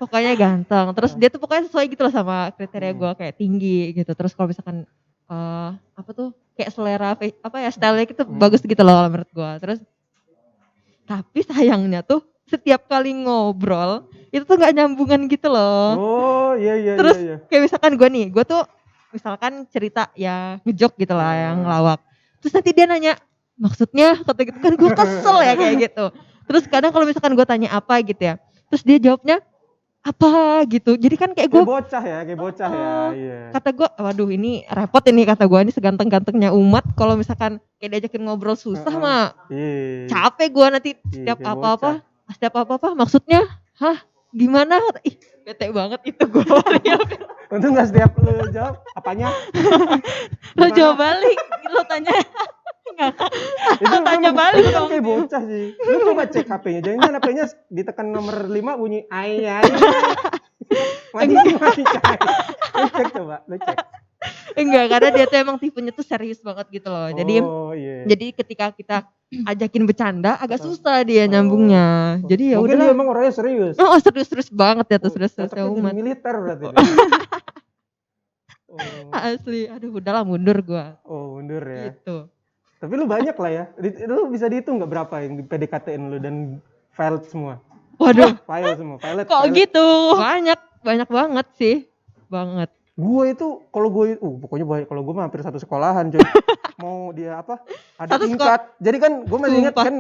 Pokoknya ganteng. Terus dia tuh pokoknya sesuai gitu loh sama kriteria gue, kayak tinggi gitu. Terus kalau misalkan apa tuh kayak selera apa ya style-nya gitu bagus gitu loh kalau menurut gue. Terus tapi sayangnya tuh setiap kali ngobrol itu tuh nggak nyambungan gitu loh. Oh iya. Terus iya. kayak misalkan gue tuh misalkan cerita ya ngejok gitu lah yang ngelawak. Terus nanti dia nanya maksudnya kata gitu kan, gue kesel ya kayak gitu. Terus kadang kalau misalkan gue tanya apa gitu ya, terus dia jawabnya apa gitu. Jadi kan kayak gue Kayak bocah ya. Iya. kata gue, waduh ini repot ini, kata gue ini seganteng-gantengnya umat kalau misalkan kayak diajakin ngobrol susah mah Iya. capek gue nanti setiap kayak apa-apa maksudnya, hah gimana? Ih bete banget itu gue. Untung gak setiap lu jawab apanya. Lo Gimana? jawab balik, lo tanya. Itu tanya balik itu kan dong. kayak bocah sih. Lu coba cek HP-nya. Jangan HP-nya ditekan nomor 5 bunyi ai. Mati. Lu cek coba, lu cek. Enggak, karena dia tuh emang tipenya tuh serius banget gitu loh. Jadi iya. jadi ketika kita ajakin bercanda agak susah dia nyambungnya. Jadi ya Mungkin udah. dia emang orangnya serius. Oh serius banget ya tuh, serius Cocoknya umat. jadi militer berarti. Asli, aduh udahlah mundur gua. Oh mundur ya. Gitu. Tapi lu banyak lah ya. Lu bisa dihitung nggak berapa yang di PDKT-in lu dan file semua? Waduh, File. Kok gitu? banyak banget sih. Banget. Gue itu kalau gue pokoknya banyak, kalau gue mah hampir satu sekolahan cuy. Mau dia apa? Ada Satu tingkat. Jadi kan gue masih ingat Sumpah. kan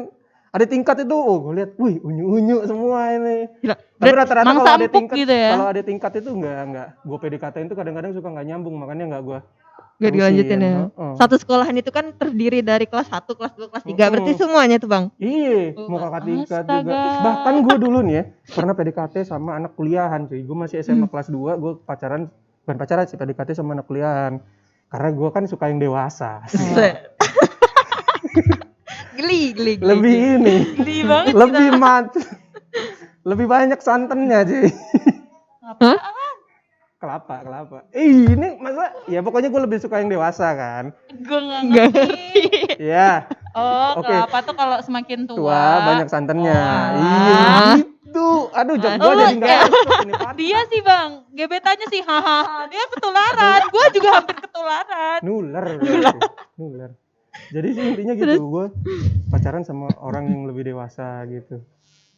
ada tingkat itu. Gue lihat, wih unyu-unyu semua ini. Gila. Tapi rata-rata Mang kalau ada Sampuk tingkat, gitu ya? kalau ada tingkat itu enggak. Gue PDKT itu kadang-kadang suka nggak nyambung, makanya enggak gue. Gak dilanjutin ya. Heeh. Satu sekolahan itu kan terdiri dari kelas 1, kelas 2, kelas 3. Berarti semuanya tuh Bang. Iya, mau kakak tingkat juga. Astaga. Bahkan gue dulu nih ya, pernah PDKT sama anak kuliahan cuy. Gue masih SMA kelas 2, gue bukan pacaran sih, PDKT sama anak kuliahan. Karena gue kan suka yang dewasa. Geli. Lebih ini, Geli banget lebih lebih banyak santannya cuy. Hah? Kelapa. Ini masa, ya pokoknya gue lebih suka yang dewasa kan. Gue nggak Nggak ngerti. Ya, Oh, Oke. kelapa tuh kalau semakin tua. tua banyak santannya. Oh. Iya gitu. Aduh, gue Oh, jadi nggak ya. masuk ini Pak. Dia sih Bang, gebetannya sih hahaha. Dia ketularan. Gue juga hampir ketularan. Nular. Jadi sih intinya gitu, gue pacaran sama orang yang lebih dewasa gitu.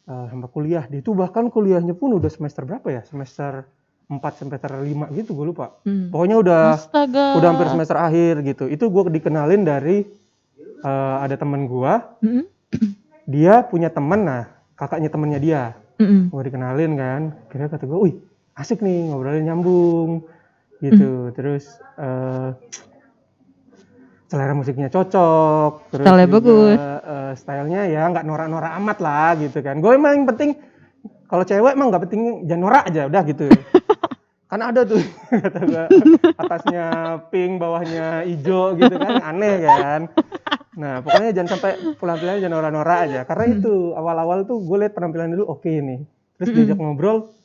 Sampai kuliah, dia tuh bahkan kuliahnya pun udah semester berapa ya? Semester 4 semester 5 gitu, gue lupa. Pokoknya udah Astaga. hampir semester akhir gitu. Itu gue dikenalin dari ada teman gue. Dia punya teman, nah kakaknya temannya dia. Gue dikenalin kan. Kira kata gue, wih asik nih ngobrolin nyambung gitu. Terus selera musiknya cocok, terus Style-nya juga, bagus. stylenya ya nggak norak-norak amat lah gitu kan. Gue emang yang penting kalau cewek emang nggak penting jangan norak aja udah gitu. Kan ada tuh kata gue, atasnya pink bawahnya hijau gitu kan, aneh kan. Nah pokoknya jangan sampai penampilannya jangan norak-norak aja, karena itu awal-awal tuh gue lihat penampilan dulu oke nih, terus diajak ngobrol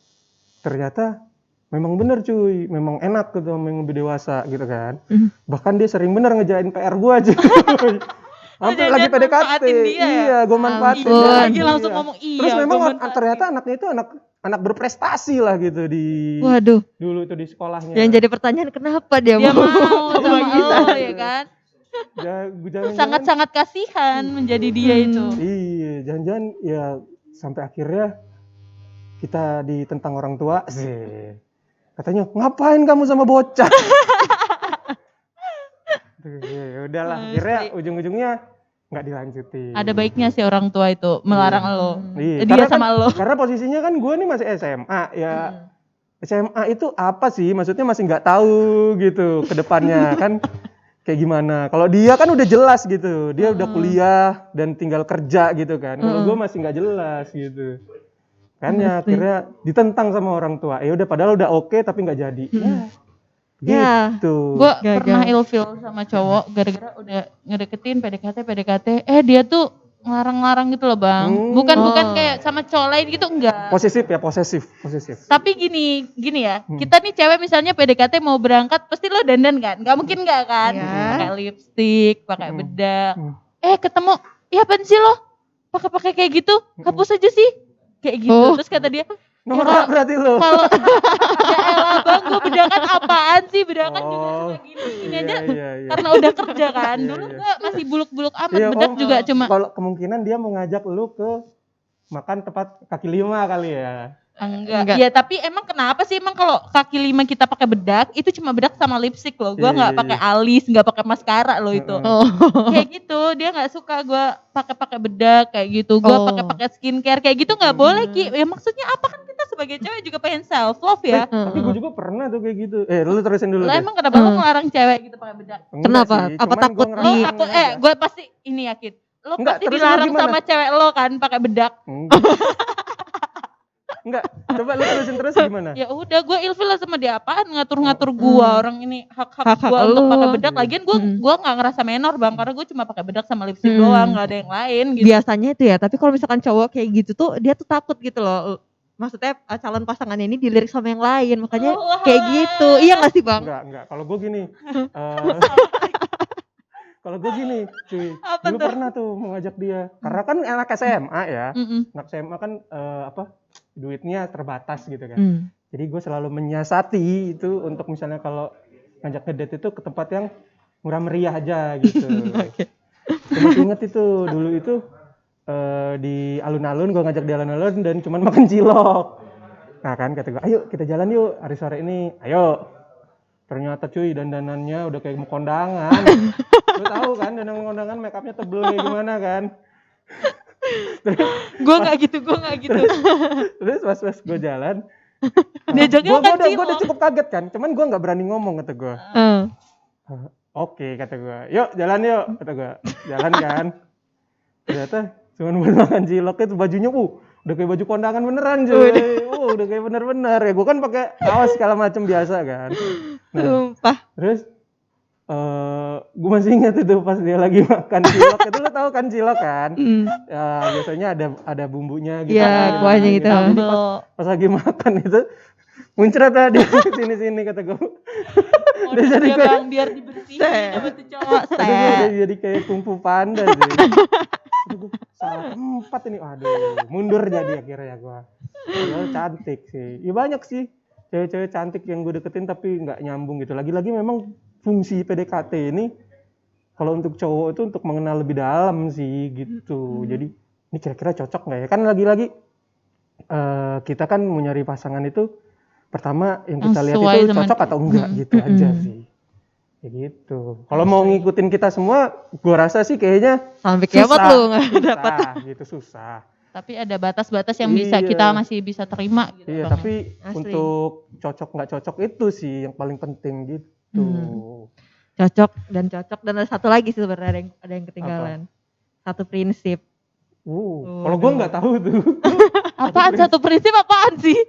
ternyata memang bener cuy, memang enak gitu, memang lebih dewasa gitu kan. Bahkan dia sering bener ngejain PR gue aja. Hampir jadi lagi dia PDKT. manfaatin dia ya? Iya, gue manfaatin. Ampun. dia. Lagi langsung ngomong iya. Terus memang gua manfaatin. ternyata anaknya itu anak berprestasi lah gitu di Waduh. dulu itu di sekolahnya. Yang jadi pertanyaan kenapa dia Dia mau mau sama kita? lo ya kan. Jangan-jangan- Sangat-sangat kasihan menjadi dia itu. Iya, jangan-jangan ya sampai akhirnya kita ditentang orang tua sih. Katanya ngapain kamu sama bocah? Ya udahlah, akhirnya ujung-ujungnya nggak dilanjutin. Ada baiknya sih orang tua itu melarang lo. Iya, Dia karena sama lo. Karena posisinya kan gue nih masih SMA ya. SMA itu apa sih? Maksudnya masih nggak tahu gitu ke depannya kan. kayak gimana. Kalau dia kan udah jelas gitu, dia udah kuliah dan tinggal kerja gitu kan. Kalau gue masih nggak jelas gitu. Kan ya akhirnya ditentang sama orang tua. Ya udah padahal udah oke tapi nggak jadi. Ya. Gitu. Gue pernah ilfeel sama cowok gara-gara udah ngedeketin PDKT, dia tuh ngelarang-larang gitu loh bang. Bukan kayak sama cowok lain gitu, enggak. Posesif. Tapi gini ya, kita nih cewek misalnya PDKT mau berangkat, pasti lo dandan kan? Gak mungkin gak kan? Pakai lipstik, pakai bedak. Ketemu, ya apaan sih lo? Pakai kayak gitu, hapus aja sih. Kayak gitu. Terus kata dia, norak berarti lo. kalau ya elah bang, gue bedakan apaan sih? Bedakan juga cuma gini aja. Karena udah kerja kan. Dulu gue masih buluk-buluk amat. Bedak juga cuma. Kalau kemungkinan dia mau ngajak lu ke makan tempat kaki lima kali ya. Enggak. Ya tapi emang kenapa sih emang kalau kaki lima kita pakai bedak itu cuma bedak sama lipstick loh. Gua nggak pakai alis, nggak pakai maskara loh itu. Kayak gitu, dia nggak suka gua pakai bedak kayak gitu. Gua pakai skincare kayak gitu nggak boleh Ki. Ya maksudnya apa kan kita sebagai cewek juga pengen self love ya. Tapi gua juga pernah tuh kayak gitu. Lu terusin dulu. Lah emang kenapa lu ngelarang cewek gitu pakai bedak? Kenapa? Apa takut di gua pasti ini yakin. Lo pasti dilarang sama cewek lo kan pakai bedak. Enggak, coba lu terusin terus gimana? Ya udah, gue ilfil lah sama dia, apaan ngatur-ngatur gua, orang ini hak gua untuk pakai bedak. Lagian gua nggak ngerasa menor bang, karena gue cuma pakai bedak sama lipstick doang, nggak ada yang lain. Gitu. Biasanya itu ya, tapi kalau misalkan cowok kayak gitu tuh dia tuh takut gitu loh. Maksudnya calon pasangannya ini dilirik sama yang lain, makanya kayak gitu. Iya nggak sih bang? Enggak. Kalau gue gini, cuy, dulu pernah tuh mengajak dia, karena kan anak SMA ya, anak SMA kan duitnya terbatas gitu kan. Jadi gue selalu menyiasati itu untuk misalnya kalau ngajak ngedate itu ke tempat yang murah meriah aja gitu. Cuma inget itu dulu itu di alun-alun, gue ngajak di alun-alun dan cuman makan cilok. Nah kan kata gue, ayo kita jalan yuk hari sore ini, ayo. Ternyata cuy dandanannya udah kayak mau kondangan. Lu tahu kan dandan kondangan make upnya tebel kayak gimana kan. Gue nggak gitu. Terus pas gue jalan, diajaknya kan gue udah cukup kaget kan, cuman gue nggak berani ngomong kata gue. Oke kata gue, yuk jalan yuk kata gue, jalan kan. Ternyata cuman buat makan cilok itu bajunya, udah kayak baju kondangan beneran cuy. Udah kayak bener-bener ya, gue kan pakai kaos segala macam biasa kan. Sumpah. Terus gue masih ingat itu pas dia lagi makan cilok itu, lo tau kan cilok kan? Ya biasanya ada bumbunya gitu. Iya, kuahnya gitu. Pas lagi makan itu muncrat tadi sini kata gue. Dia jadi kayak biar dibersihin sama tuh cowok. Jadi kayak kungfu panda sih. Salah tempat ini, mundur jadi akhirnya gue. Cantik sih, ya banyak sih cewek-cewek cantik yang gue deketin tapi nggak nyambung gitu. Lagi-lagi memang fungsi PDKT ini kalau untuk cowok itu untuk mengenal lebih dalam sih gitu. Jadi ini kira-kira cocok nggak ya? Kan lagi-lagi kita kan mau nyari pasangan itu pertama yang kita lihat itu cocok atau enggak gitu aja sih. Kayak gitu. Kalau mau ngikutin kita semua, gue rasa sih kayaknya sampai kiamat lu nggak dapat. Susah. Tapi ada batas-batas yang bisa kita masih bisa terima gitu. Iya, tapi untuk cocok nggak cocok itu sih yang paling penting gitu. Cocok dan ada satu lagi sih sebenarnya ada yang ketinggalan. Satu prinsip. Kalau gue nggak tahu tuh. Satu prinsip apaan sih?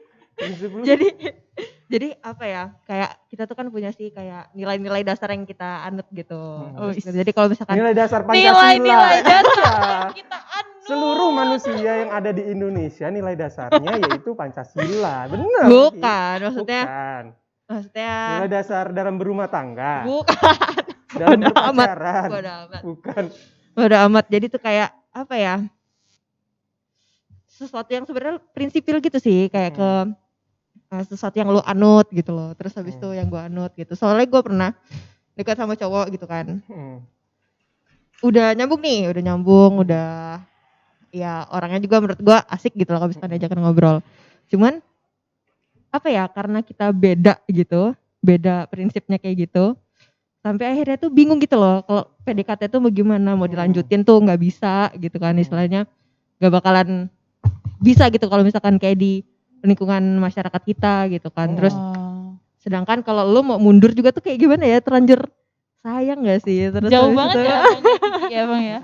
Jadi apa ya, kayak kita tuh kan punya sih kayak nilai-nilai dasar yang kita anut gitu. Jadi kalau misalkan nilai dasar Pancasila. Nilai dasar kita anut. Seluruh manusia yang ada di Indonesia nilai dasarnya yaitu Pancasila. Benar. Bukan, maksudnya nilai dasar dalam berumah tangga. Bukan. Dalam berpacaran. Bukan. Bodo amat. Jadi tuh kayak apa ya? Sesuatu yang sebenarnya prinsipil gitu sih, kayak ke sesuatu yang lu anut gitu loh. Terus habis itu yang gue anut gitu. Soalnya gue pernah dekat sama cowok gitu kan. Udah nyambung, udah ya orangnya juga menurut gue asik gitu loh kalau misalkan diajakin ngobrol. Cuman apa ya, karena kita beda gitu, beda prinsipnya kayak gitu. Sampai akhirnya tuh bingung gitu loh kalau PDKT tuh mau gimana, mau dilanjutin tuh nggak bisa gitu kan, istilahnya nggak bakalan bisa gitu kalau misalkan kayak di lingkungan masyarakat kita gitu kan. Terus sedangkan kalau lu mau mundur juga tuh kayak gimana ya, terlanjur sayang gak sih? Terus Jauh habis banget itu, ya abangnya Kiki ya bang ya.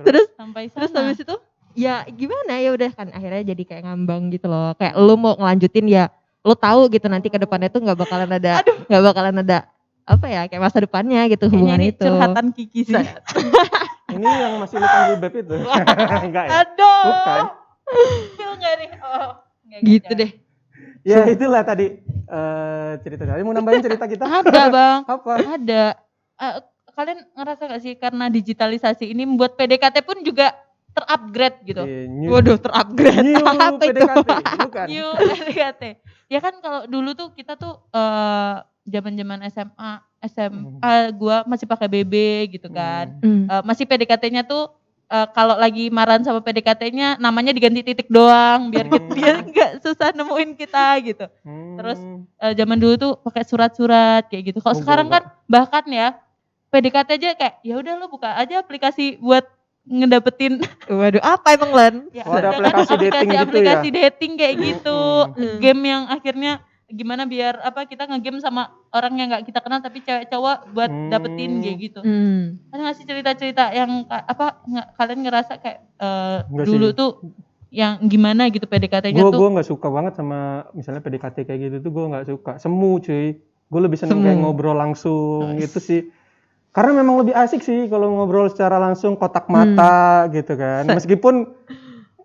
terus Sampai sana. terus habis itu ya gimana ya udah kan akhirnya jadi kayak ngambang gitu loh. Kayak lu mau ngelanjutin ya lu tahu gitu nanti ke depannya tuh nggak bakalan ada apa ya kayak masa depannya gitu Kayaknya hubungan ini itu. curhatan Kiki sih. Ini yang masih lu panggil beb itu. Enggak ya? Aduh. Bukan. Feel nggak nih? Oh, nggak, Gitu jangan. deh. Ya itulah tadi cerita tadi. Mau nambahin cerita kita? Ada bang. Apa? Ada. Kalian ngerasa gak sih karena digitalisasi ini membuat PDKT pun juga terupgrade gitu. Waduh, terupgrade. New Apa itu? PDKT, bukan? New PDKT. Ya kan kalau dulu tuh kita tuh zaman-zaman SMA gua masih pakai BB gitu kan. Masih PDKT-nya tuh kalau lagi marahan sama PDKT-nya namanya diganti titik doang biar dia nggak susah nemuin kita gitu. Terus zaman dulu tuh pakai surat-surat kayak gitu. Kalau sekarang kan bahkan ya PDKT aja kayak ya udah lo buka aja aplikasi buat ngedapetin. Waduh, apa emang Len? Ya, ada aplikasi dating gitu ya? Aplikasi dating kayak gitu. Game yang akhirnya gimana biar apa kita ngegame sama orang yang nggak kita kenal tapi cewek cowok buat dapetin kayak gitu. Ada nggak sih cerita-cerita yang kalian ngerasa kayak dulu sih. tuh yang gimana gitu PDKT-nya tuh? Gue nggak suka banget sama misalnya PDKT kayak gitu tuh gue nggak suka. Semu cuy. Gue lebih seneng kayak ngobrol langsung gitu sih. Karena memang lebih asik sih kalau ngobrol secara langsung kotak mata gitu kan. Meskipun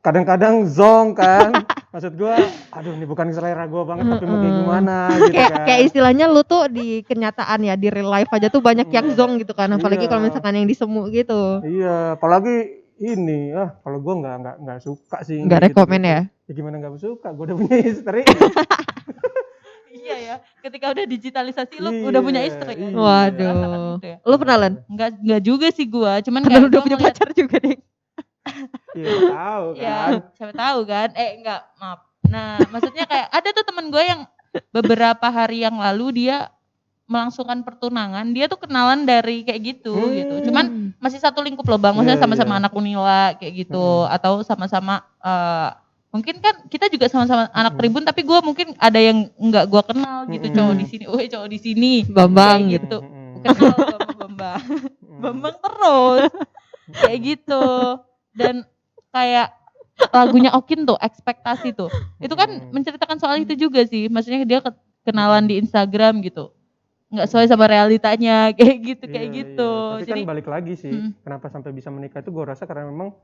kadang-kadang zong kan. Maksud gue, aduh ini bukan selera gue banget tapi mau kayak gimana gitu kan. Kayak istilahnya lu tuh di kenyataan ya, di real life aja tuh banyak yang zong gitu kan. Apalagi kalau misalkan yang disemu gitu. Iya, apalagi ini, kalau gue nggak suka sih. Nggak rekomen ya? Ya gimana nggak suka, gue udah punya istri. Iya ya, ketika udah digitalisasi lu udah punya istri. Iya. Waduh. Gitu ya? Lu pernah Len? Enggak juga sih gua, cuman Karena kayak lu udah gua punya ngeliat- pacar juga deh. Iya tahu kan. Ya, siapa tahu kan? Enggak, maaf. Nah, maksudnya kayak ada tuh temen gue yang beberapa hari yang lalu dia melangsungkan pertunangan, dia tuh kenalan dari kayak gitu gitu. Cuman masih satu lingkup loh Bang, maksudnya sama-sama anak Unila kayak gitu atau sama-sama mungkin kan kita juga sama-sama anak Tribun tapi gue mungkin ada yang enggak gue kenal gitu cowok di sini, cowok di sini Bambang kayak gitu. Kenal gue sama Bambang. Bambang terus kayak gitu. Dan kayak lagunya Okin tuh ekspektasi tuh itu kan menceritakan soal itu juga sih, maksudnya dia kenalan di Instagram gitu nggak sesuai sama realitanya kayak gitu. Iya. Tapi Jadi kan balik lagi sih kenapa sampai bisa menikah itu gue rasa karena memang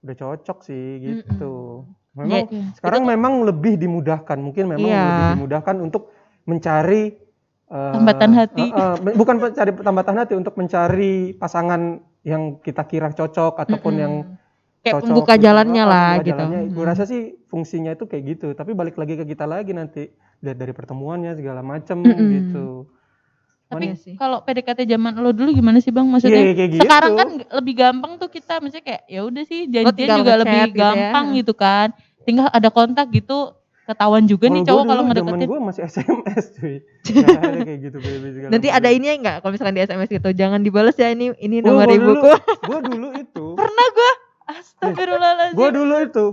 udah cocok sih gitu. Memang sekarang memang lebih dimudahkan, mungkin memang lebih dimudahkan untuk mencari tambatan hati. Bukan mencari tambatan hati, untuk mencari pasangan yang kita kira cocok ataupun yang kayak cocok, pembuka gitu. jalannya lah gitu. Gue rasa sih fungsinya itu kayak gitu. Tapi balik lagi ke kita lagi nanti lihat dari pertemuannya segala macam gitu. Tapi kalau PDKT zaman lo dulu gimana sih Bang? Maksudnya kayak sekarang gitu. kan lebih gampang tuh kita, maksudnya kayak ya udah sih janjian juga lebih gitu gampang gitu kan. Tinggal ada kontak gitu, ketahuan juga nih cowok kalau ngedeketin. Gue masih SMS cuy. Gak ada kayak gitu baby segala. Nanti ada ini enggak kalau misalkan di SMS gitu, jangan dibales ya ini nomor ibuku. Gue dulu itu. Pernah gue. Astagfirullahaladzim. Gue dulu itu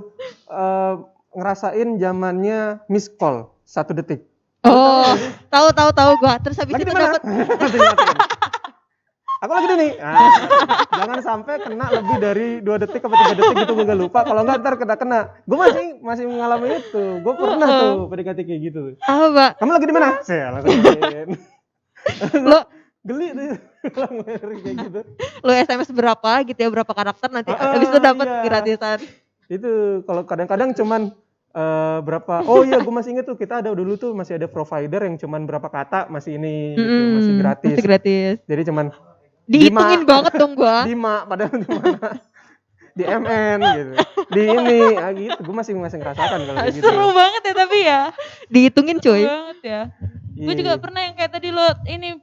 ngerasain zamannya miss call 1 detik. Oh, tahu gua. Terus habis Lagi itu di mana? dapat Aku lagi di nih. Jangan sampai kena lebih dari 2 detik atau 3 detik gitu, gue gak lupa. Kalau enggak ntar kena. Gue masih mengalami itu. Gue pernah tuh PDKT kayak gitu. apa? Kamu lagi di mana? Saya langsung. Lo geli tuh. Kayak gitu. Lo SMS berapa gitu ya, berapa karakter nanti habis itu dapat gratisan. Itu kalau kadang-kadang cuman berapa, oh iya gue masih inget tuh, kita ada dulu tuh masih ada provider yang cuman berapa kata masih ini gitu, masih gratis. Jadi cuman dihitungin banget dong gua. 5 padahal di mana? Di MN gitu. Di ini gitu. Gue masih ngerasakan kalau kayak gitu. Seru banget ya tapi ya. Dihitungin cuy. Seru banget ya. Gue juga pernah yang kayak tadi lo ini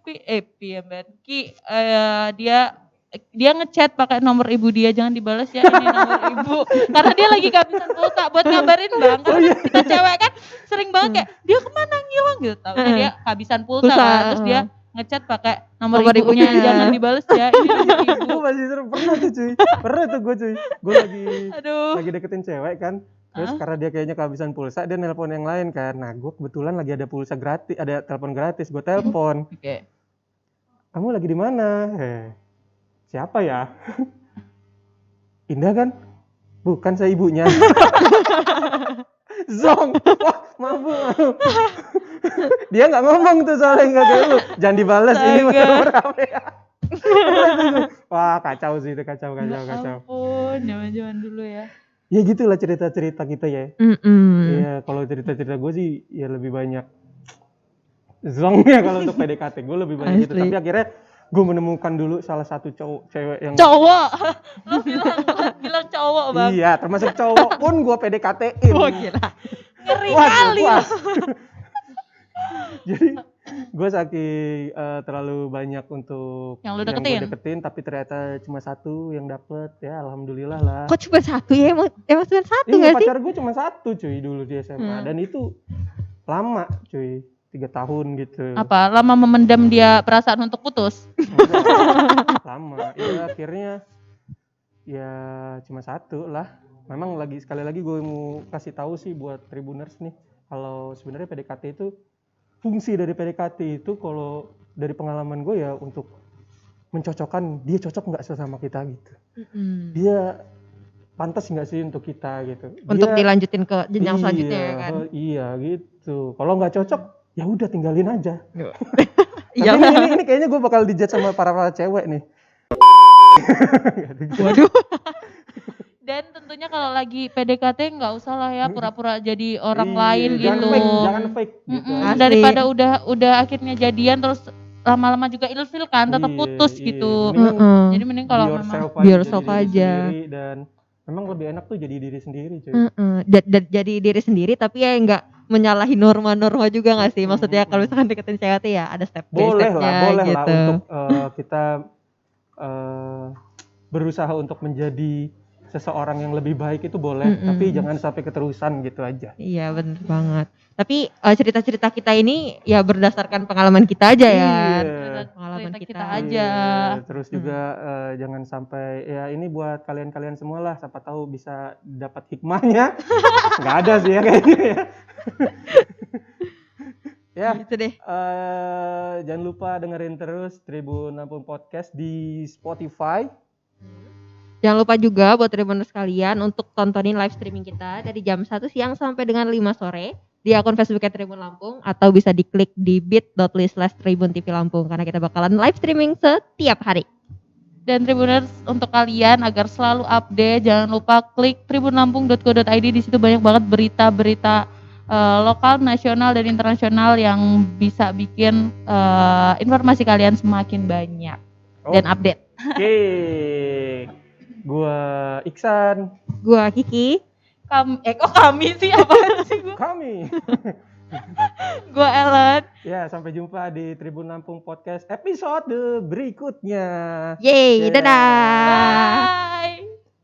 dia ngechat pakai nomor ibu dia, jangan dibalas ya ini nomor ibu, karena dia lagi kehabisan pulsa buat ngabarin Bang, karena kita cewek kan sering banget kayak dia kemana ngilang gitu, tahunya dia kehabisan pulsa kan, terus dia ngechat pakai nomor ibunya, jangan dibalas ya ini nomor ibu. Gue masih pernah tuh cuy, gue lagi deketin cewek kan, terus karena dia kayaknya kehabisan pulsa, dia nelpon yang lain kan, nah gue kebetulan lagi ada pulsa gratis, ada telepon gratis, gue telepon. kamu lagi di mana? Siapa ya? Indah kan? Bukan, saya ibunya. Zong, wah mabuk. Dia nggak ngomong tuh soalnya nggak kayak lu. Jangan dibalas ini masih rame. Wah kacau sih itu, kacau. Ampun, zaman dulu ya. Ya gitulah cerita-cerita kita ya. Iya, kalau cerita-cerita gue sih ya lebih banyak zongnya kalau untuk PDKT gue lebih banyak gitu. Tapi akhirnya gue menemukan dulu salah satu cewek yang Lo bilang cowok bang. Iya, termasuk cowok pun gue PDKT-in. Wah gila, ngeri kali. Jadi gue saking terlalu banyak untuk yang lu gue deketin, tapi ternyata cuma satu yang dapet, ya alhamdulillah lah. Kok cuma satu ya? Emang cuma satu nggak sih? Pacar gue cuma satu cuy dulu di SMA dan itu lama cuy, 3 tahun gitu. Apa? Lama memendam dia perasaan untuk putus? Lama, ya akhirnya ya cuma satu lah. Memang sekali lagi gue mau kasih tahu sih buat Tribuners nih, kalau sebenarnya PDKT itu, fungsi dari PDKT itu kalau dari pengalaman gue ya untuk mencocokkan dia cocok nggak sama kita gitu. Dia pantas nggak sih untuk kita gitu. Untuk dilanjutin ke jenjang selanjutnya ya kan. Iya gitu. Kalau nggak cocok ya udah tinggalin aja. Iya. ini kayaknya gue bakal dijudge sama para cewek nih. Waduh. Dan tentunya kalau lagi PDKT nggak usah lah ya pura-pura jadi orang lain gitu. Jangan fake gitu. Daripada udah akhirnya jadian terus lama-lama juga ilfil kan, tetap putus gitu. Jadi mending kalau memang be yourself aja. Dan memang lebih enak tuh jadi diri sendiri cuy. Jadi diri sendiri tapi ya nggak menyalahi norma-norma juga nggak sih? Maksudnya kalau misalkan deketin cewek ya ada step by stepnya boleh gitu. lah untuk kita berusaha untuk menjadi seseorang yang lebih baik itu boleh, tapi jangan sampai keterusan gitu aja. Iya benar banget. Tapi cerita-cerita kita ini ya berdasarkan pengalaman kita aja ya. Pengalaman kita aja. Terus juga jangan sampai ya ini buat kalian-kalian semua lah, siapa tahu bisa dapat hikmahnya. Nggak ada sih ya kayaknya ya. Ya, gitu deh. Jangan lupa dengerin terus Tribun Lampung Podcast di Spotify. Jangan lupa juga buat Tribuners sekalian untuk tontonin live streaming kita dari jam 1 siang sampai dengan 5 sore di akun Facebooknya Tribun Lampung, atau bisa diklik di bit.ly/Tribun TV Lampung karena kita bakalan live streaming setiap hari. Dan Tribuners, untuk kalian agar selalu update, jangan lupa klik tribunlampung.co.id. Di situ banyak banget berita-berita lokal, nasional dan internasional yang bisa bikin informasi kalian semakin banyak dan update. Oke. Gua Iksan. Gua Kiki. Kok kami sih? Apaan sih gua? Kami. Gua Ellen. Ya, sampai jumpa di Tribun Lampung Podcast episode berikutnya. Yeay, dadah. Bye.